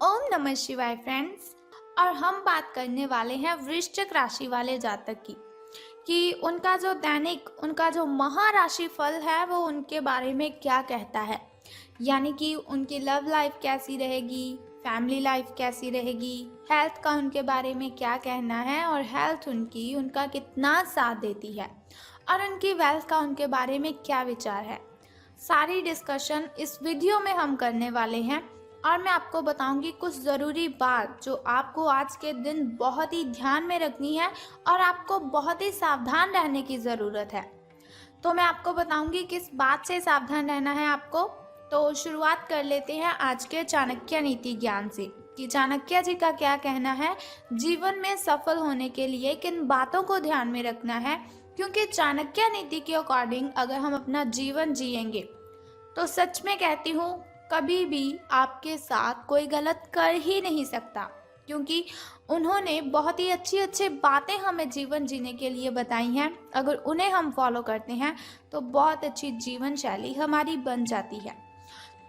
ओम नमः शिवाय फ्रेंड्स। और हम बात करने वाले हैं वृश्चिक राशि वाले जातक की कि उनका जो दैनिक उनका जो महाराशि फल है वो उनके बारे में क्या कहता है। यानी कि उनकी लव लाइफ कैसी रहेगी, फैमिली लाइफ कैसी रहेगी, हेल्थ का उनके बारे में क्या कहना है और हेल्थ उनकी उनका कितना साथ देती है और उनकी वेल्थ का उनके बारे में क्या विचार है। सारी डिस्कशन इस वीडियो में हम करने वाले हैं और मैं आपको बताऊंगी कुछ ज़रूरी बात जो आपको आज के दिन बहुत ही ध्यान में रखनी है और आपको बहुत ही सावधान रहने की ज़रूरत है। तो मैं आपको बताऊंगी किस बात से सावधान रहना है आपको। तो शुरुआत कर लेते हैं आज के चाणक्य नीति ज्ञान से कि चाणक्य जी का क्या कहना है जीवन में सफल होने के लिए किन बातों को ध्यान में रखना है। क्योंकि चाणक्य नीति के अकॉर्डिंग अगर हम अपना जीवन जिएंगे तो सच में कहती हूँ कभी भी आपके साथ कोई गलत कर ही नहीं सकता, क्योंकि उन्होंने बहुत ही अच्छी अच्छी बातें हमें जीवन जीने के लिए बताई हैं। अगर उन्हें हम फॉलो करते हैं तो बहुत अच्छी जीवन शैली हमारी बन जाती है।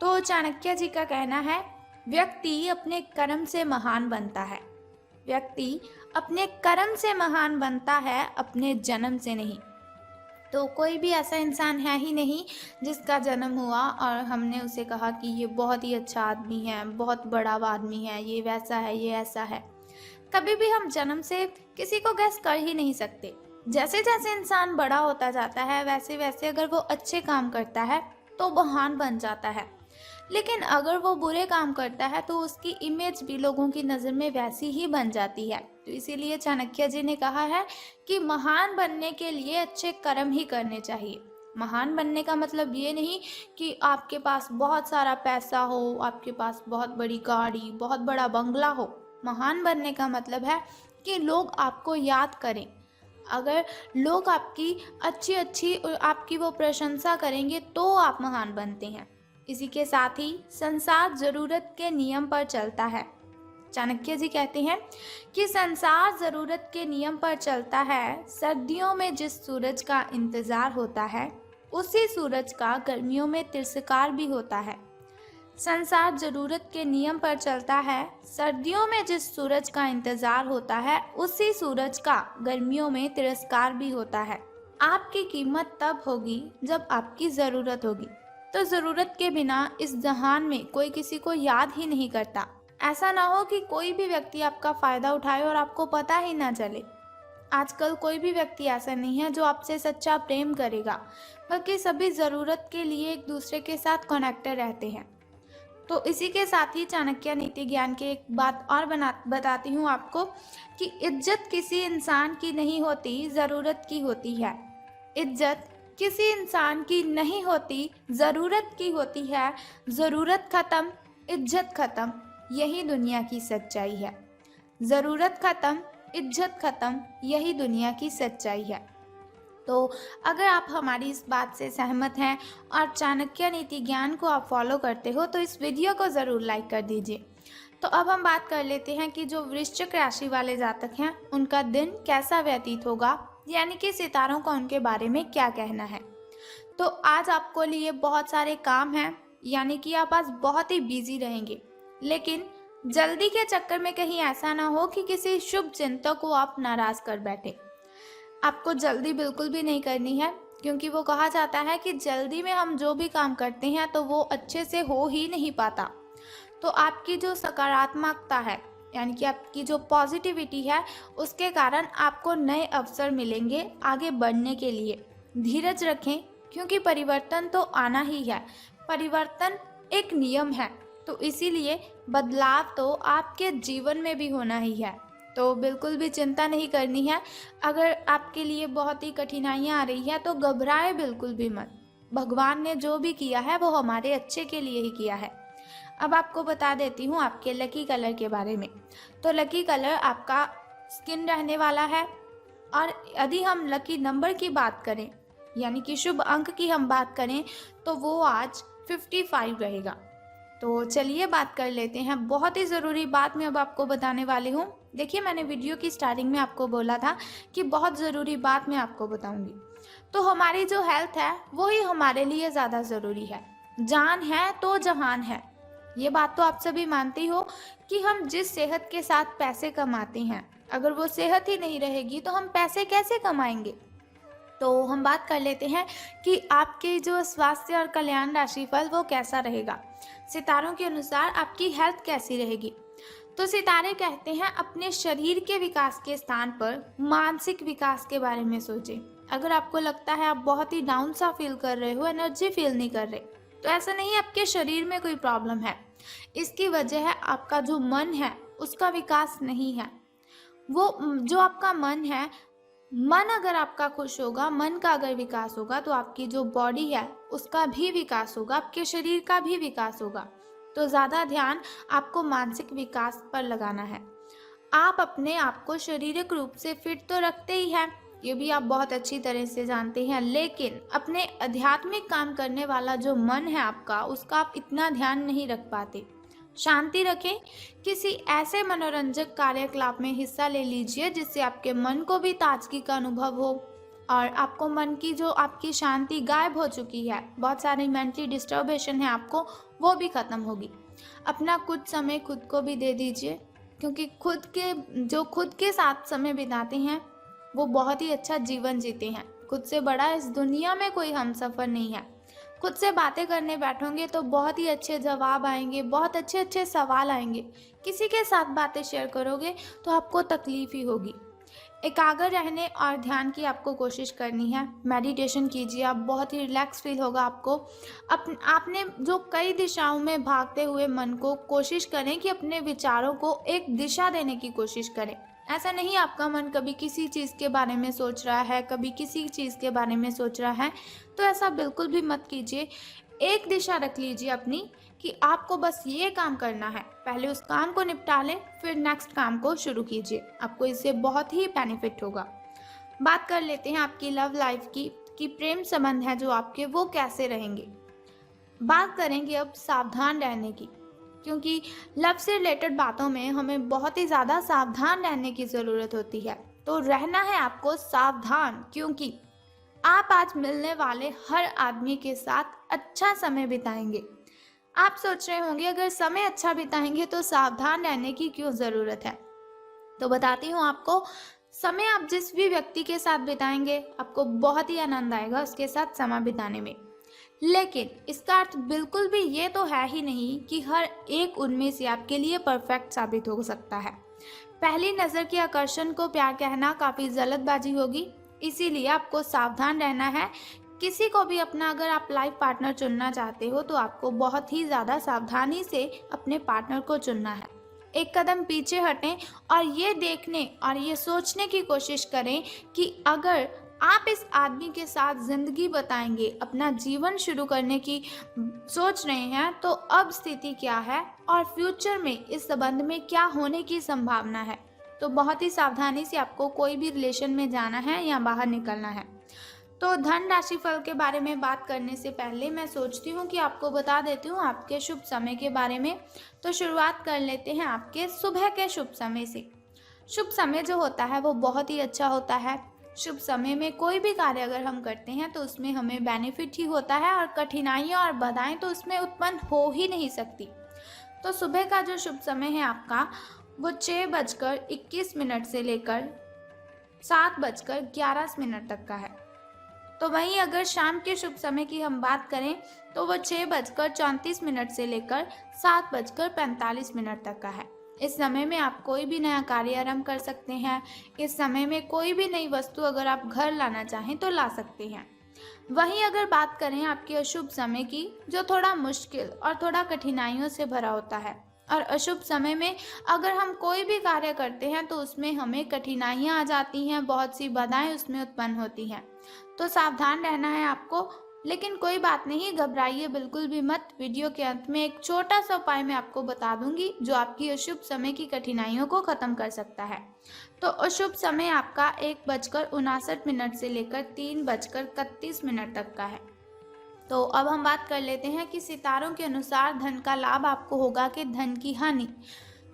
तो चाणक्य जी का कहना है व्यक्ति अपने कर्म से महान बनता है। व्यक्ति अपने कर्म से महान बनता है, अपने जन्म से नहीं। तो कोई भी ऐसा इंसान है ही नहीं जिसका जन्म हुआ और हमने उसे कहा कि ये बहुत ही अच्छा आदमी है, बहुत बड़ा आदमी है, ये वैसा है, ये ऐसा है। कभी भी हम जन्म से किसी को गैस कर ही नहीं सकते। जैसे जैसे इंसान बड़ा होता जाता है वैसे वैसे अगर वो अच्छे काम करता है तो महान बन जाता है, लेकिन अगर वो बुरे काम करता है तो उसकी इमेज भी लोगों की नज़र में वैसी ही बन जाती है। तो इसीलिए चाणक्य जी ने कहा है कि महान बनने के लिए अच्छे कर्म ही करने चाहिए। महान बनने का मतलब ये नहीं कि आपके पास बहुत सारा पैसा हो, आपके पास बहुत बड़ी गाड़ी, बहुत बड़ा बंगला हो। महान बनने का मतलब है कि लोग आपको याद करें। अगर लोग आपकी अच्छी अच्छी आपकी वो प्रशंसा करेंगे तो आप महान बनते हैं। इसी के साथ ही संसार जरूरत के नियम पर चलता है। चाणक्य जी कहते हैं कि संसार जरूरत के नियम पर चलता है। सर्दियों में जिस सूरज का इंतजार होता है उसी सूरज का गर्मियों में तिरस्कार भी होता है। संसार जरूरत के नियम पर चलता है। सर्दियों में जिस सूरज का इंतजार होता है उसी सूरज का गर्मियों में तिरस्कार भी होता है। आपकी कीमत तब होगी जब आपकी जरूरत होगी। तो ज़रूरत के बिना इस जहान में कोई किसी को याद ही नहीं करता। ऐसा ना हो कि कोई भी व्यक्ति आपका फ़ायदा उठाए और आपको पता ही ना चले। आजकल कोई भी व्यक्ति ऐसा नहीं है जो आपसे सच्चा प्रेम करेगा, बल्कि सभी ज़रूरत के लिए एक दूसरे के साथ कनेक्टेड रहते हैं। तो इसी के साथ ही चाणक्य नीति ज्ञान की एक बात और बताती हूँ आपको कि इज्जत किसी इंसान की नहीं होती, ज़रूरत की होती है। इज्जत किसी इंसान की नहीं होती, ज़रूरत की होती है। ज़रूरत ख़त्म, इज्जत ख़त्म, यही दुनिया की सच्चाई है। ज़रूरत ख़त्म, इज्जत ख़त्म, यही दुनिया की सच्चाई है। तो अगर आप हमारी इस बात से सहमत हैं और चाणक्य नीति ज्ञान को आप फॉलो करते हो तो इस वीडियो को ज़रूर लाइक कर दीजिए। तो अब हम बात कर लेते हैं कि जो वृश्चिक राशि वाले जातक हैं उनका दिन कैसा व्यतीत होगा, यानी कि सितारों का उनके बारे में क्या कहना है। तो आज आपको लिए बहुत सारे काम हैं, यानी कि आप आज बहुत ही बिजी रहेंगे, लेकिन जल्दी के चक्कर में कहीं ऐसा ना हो कि किसी शुभ चिंतक को आप नाराज कर बैठे। आपको जल्दी बिल्कुल भी नहीं करनी है, क्योंकि वो कहा जाता है कि जल्दी में हम जो भी काम करते हैं तो वो अच्छे से हो ही नहीं पाता। तो आपकी जो सकारात्मकता है, यानी कि आपकी जो पॉजिटिविटी है, उसके कारण आपको नए अवसर मिलेंगे आगे बढ़ने के लिए। धीरज रखें, क्योंकि परिवर्तन तो आना ही है। परिवर्तन एक नियम है, तो इसीलिए बदलाव तो आपके जीवन में भी होना ही है। तो बिल्कुल भी चिंता नहीं करनी है। अगर आपके लिए बहुत ही कठिनाइयाँ आ रही हैं तो घबराए बिल्कुल भी मत। भगवान ने जो भी किया है वो हमारे अच्छे के लिए ही किया है। अब आपको बता देती हूँ आपके लकी कलर के बारे में। तो लकी कलर आपका स्किन रहने वाला है। और यदि हम लकी नंबर की बात करें, यानी कि शुभ अंक की हम बात करें, तो वो आज 55 रहेगा। तो चलिए बात कर लेते हैं। बहुत ही ज़रूरी बात मैं अब आपको बताने वाली हूँ। देखिए, मैंने वीडियो की स्टार्टिंग में आपको बोला था कि बहुत ज़रूरी बात मैं आपको बताऊँगी। तो हमारी जो हेल्थ है वो ही हमारे लिए ज़्यादा ज़रूरी है। जान है तो जहान है। ये बात तो आप सभी मानते ही हो कि हम जिस सेहत के साथ पैसे कमाते हैं, अगर वो सेहत ही नहीं रहेगी तो हम पैसे कैसे कमाएंगे। तो हम बात कर लेते हैं कि आपके जो स्वास्थ्य और कल्याण राशिफल वो कैसा रहेगा। सितारों के अनुसार आपकी हेल्थ कैसी रहेगी। तो सितारे कहते हैं अपने शरीर के विकास के स्थान पर मानसिक विकास के बारे में सोचें। अगर आपको लगता है आप बहुत ही डाउन सा फील कर रहे हो, एनर्जी फील नहीं कर रहे, तो ऐसा नहीं है आपके शरीर में कोई प्रॉब्लम है। इसकी वजह है आपका जो मन है उसका विकास नहीं है। वो जो आपका मन है, मन अगर आपका खुश होगा, मन का अगर विकास होगा तो आपकी जो बॉडी है उसका भी विकास होगा, आपके शरीर का भी विकास होगा। तो ज़्यादा ध्यान आपको मानसिक विकास पर लगाना है। आप अपने आप को शारीरिक रूप से फिट तो रखते ही हैं, ये भी आप बहुत अच्छी तरह से जानते हैं, लेकिन अपने आध्यात्मिक काम करने वाला जो मन है आपका, उसका आप इतना ध्यान नहीं रख पाते। शांति रखें, किसी ऐसे मनोरंजक कार्यकलाप में हिस्सा ले लीजिए जिससे आपके मन को भी ताजगी का अनुभव हो और आपको मन की जो आपकी शांति गायब हो चुकी है, बहुत सारी मेंटली डिस्टर्बेशन है आपको, वो भी ख़त्म होगी। अपना कुछ समय खुद को भी दे दीजिए, क्योंकि खुद के साथ समय बिताते हैं वो बहुत ही अच्छा जीवन जीते हैं। खुद से बड़ा इस दुनिया में कोई हमसफ़र नहीं है। खुद से बातें करने बैठोगे तो बहुत ही अच्छे जवाब आएंगे, बहुत अच्छे अच्छे सवाल आएंगे। किसी के साथ बातें शेयर करोगे तो आपको तकलीफ ही होगी। एकाग्र रहने और ध्यान की आपको कोशिश करनी है। मेडिटेशन कीजिए, आप बहुत ही रिलैक्स फील होगा आपको। आपने जो कई दिशाओं में भागते हुए मन को कोशिश करें कि अपने विचारों को एक दिशा देने की कोशिश करें। ऐसा नहीं आपका मन कभी किसी चीज़ के बारे में सोच रहा है, कभी किसी चीज़ के बारे में सोच रहा है, तो ऐसा बिल्कुल भी मत कीजिए। एक दिशा रख लीजिए अपनी कि आपको बस ये काम करना है। पहले उस काम को निपटा लें, फिर नेक्स्ट काम को शुरू कीजिए। आपको इससे बहुत ही बेनिफिट होगा। बात कर लेते हैं आपकी लव लाइफ की कि प्रेम संबंध है जो आपके वो कैसे रहेंगे। बात करेंगे अब सावधान रहने की, क्योंकि लव से रिलेटेड बातों में हमें बहुत ही ज़्यादा सावधान रहने की ज़रूरत होती है। तो रहना है आपको सावधान, क्योंकि आप आज मिलने वाले हर आदमी के साथ अच्छा समय बिताएंगे। आप सोच रहे होंगे अगर समय अच्छा बिताएंगे तो सावधान रहने की क्यों ज़रूरत है। तो बताती हूँ आपको, समय आप जिस भी व्यक्ति के साथ बिताएंगे आपको बहुत ही आनंद आएगा उसके साथ समय बिताने में। लेकिन इसका अर्थ बिल्कुल भी ये तो है ही नहीं कि हर एक उनमें से आपके लिए परफेक्ट साबित हो सकता है। पहली नज़र के आकर्षण को प्यार कहना काफ़ी जल्दबाजी होगी, इसीलिए आपको सावधान रहना है। किसी को भी अपना अगर आप लाइफ पार्टनर चुनना चाहते हो तो आपको बहुत ही ज़्यादा सावधानी से अपने पार्टनर को चुनना है। एक कदम पीछे हटें और ये देखने और ये सोचने की कोशिश करें कि अगर आप इस आदमी के साथ ज़िंदगी बताएंगे, अपना जीवन शुरू करने की सोच रहे हैं, तो अब स्थिति क्या है और फ्यूचर में इस संबंध में क्या होने की संभावना है। तो बहुत ही सावधानी से आपको कोई भी रिलेशन में जाना है या बाहर निकलना है। तो धन राशि फल के बारे में बात करने से पहले मैं सोचती हूँ कि आपको बता देती हूँ आपके शुभ समय के बारे में। तो शुरुआत कर लेते हैं आपके सुबह के शुभ समय से। शुभ समय जो होता है वो बहुत ही अच्छा होता है। शुभ समय में कोई भी कार्य अगर हम करते हैं तो उसमें हमें बेनिफिट ही होता है और कठिनाइयाँ और बाधाएं तो उसमें उत्पन्न हो ही नहीं सकती। तो सुबह का जो शुभ समय है आपका वो 6:21 से लेकर 7:11 तक का है। तो वहीं अगर शाम के शुभ समय की हम बात करें तो वो 6:34 से लेकर 7:45 तक का है। इस समय में आप कोई भी नया कार्य आरंभ कर सकते हैं। इस समय में कोई भी नई वस्तु अगर आप घर लाना चाहें तो ला सकते हैं। वहीं अगर बात करें आपके अशुभ समय की, जो थोड़ा मुश्किल और थोड़ा कठिनाइयों से भरा होता है, और अशुभ समय में अगर हम कोई भी कार्य करते हैं तो उसमें हमें कठिनाइयाँ आ जाती हैं, बहुत सी बाधाएं उसमें उत्पन्न होती हैं। तो सावधान रहना है आपको। लेकिन कोई बात नहीं, घबराइए बिल्कुल भी मत। वीडियो के अंत में एक छोटा सा उपाय मैं आपको बता दूंगी जो आपकी अशुभ समय की कठिनाइयों को खत्म कर सकता है। तो अशुभ समय आपका 1:59 से लेकर 3:31 तक का है। तो अब हम बात कर लेते हैं कि सितारों के अनुसार धन का लाभ आपको होगा कि धन की हानि।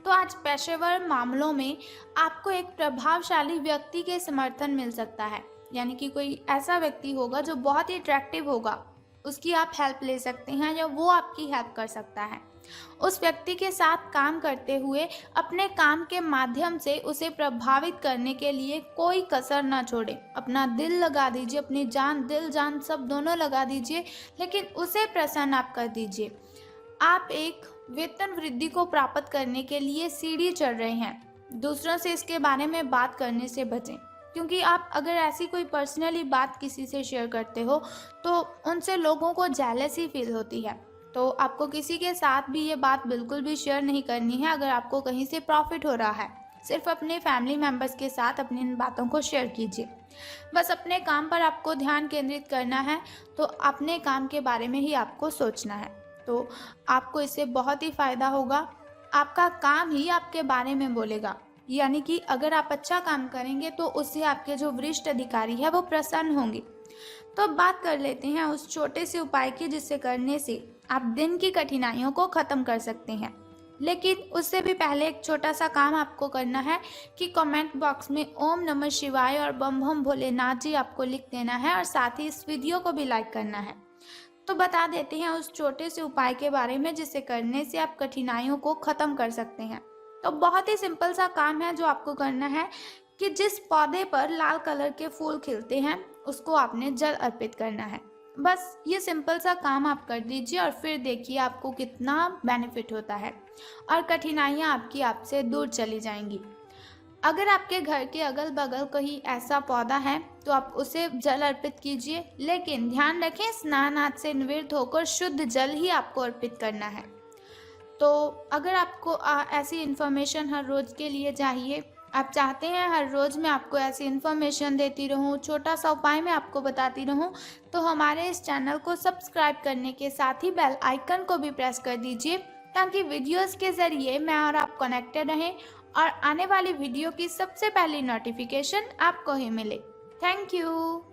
तो आज पेशेवर मामलों में आपको एक प्रभावशाली व्यक्ति के समर्थन मिल सकता है, यानी कि कोई ऐसा व्यक्ति होगा जो बहुत ही अट्रैक्टिव होगा, उसकी आप हेल्प ले सकते हैं या वो आपकी हेल्प कर सकता है। उस व्यक्ति के साथ काम करते हुए अपने काम के माध्यम से उसे प्रभावित करने के लिए कोई कसर ना छोड़ें। अपना दिल लगा दीजिए, अपनी जान, दिल जान सब दोनों लगा दीजिए, लेकिन उसे प्रसन्न आप कर दीजिए। आप एक वेतन वृद्धि को प्राप्त करने के लिए सीढ़ी चढ़ रहे हैं। दूसरों से इसके बारे में बात करने से बचें, क्योंकि आप अगर ऐसी कोई पर्सनली बात किसी से शेयर करते हो तो उनसे लोगों को जेलसी फील होती है। तो आपको किसी के साथ भी ये बात बिल्कुल भी शेयर नहीं करनी है अगर आपको कहीं से प्रॉफिट हो रहा है। सिर्फ अपने फैमिली मेम्बर्स के साथ अपनी इन बातों को शेयर कीजिए। बस अपने काम पर आपको ध्यान केंद्रित करना है, तो अपने काम के बारे में ही आपको सोचना है। तो आपको इससे बहुत ही फ़ायदा होगा। आपका काम ही आपके बारे में बोलेगा, यानी कि अगर आप अच्छा काम करेंगे तो उससे आपके जो वरिष्ठ अधिकारी है वो प्रसन्न होंगे। तो अब बात कर लेते हैं उस छोटे से उपाय की जिससे करने से आप दिन की कठिनाइयों को ख़त्म कर सकते हैं। लेकिन उससे भी पहले एक छोटा सा काम आपको करना है कि कमेंट बॉक्स में ओम नमः शिवाय और बम बम भोलेनाथ जी आपको लिख देना है और साथ ही इस वीडियो को भी लाइक करना है। तो बता देते हैं उस छोटे से उपाय के बारे में जिसे करने से आप कठिनाइयों को ख़त्म कर सकते हैं। तो बहुत ही सिंपल सा काम है जो आपको करना है कि जिस पौधे पर लाल कलर के फूल खिलते हैं उसको आपने जल अर्पित करना है। बस ये सिंपल सा काम आप कर दीजिए और फिर देखिए आपको कितना बेनिफिट होता है और कठिनाइयाँ आपकी आपसे दूर चली जाएंगी। अगर आपके घर के अगल बगल कहीं ऐसा पौधा है तो आप उसे जल अर्पित कीजिए, लेकिन ध्यान रखें स्नान आदि से निवृत्त होकर शुद्ध जल ही आपको अर्पित करना है। तो अगर आपको ऐसी इन्फॉर्मेशन हर रोज़ के लिए चाहिए, आप चाहते हैं हर रोज़ मैं आपको ऐसी इन्फॉर्मेशन देती रहूं, छोटा सा उपाय मैं आपको बताती रहूं, तो हमारे इस चैनल को सब्सक्राइब करने के साथ ही बेल आइकन को भी प्रेस कर दीजिए, ताकि वीडियोस के ज़रिए मैं और आप कनेक्टेड रहें और आने वाली वीडियो की सबसे पहली नोटिफिकेशन आपको ही मिले। Thank you.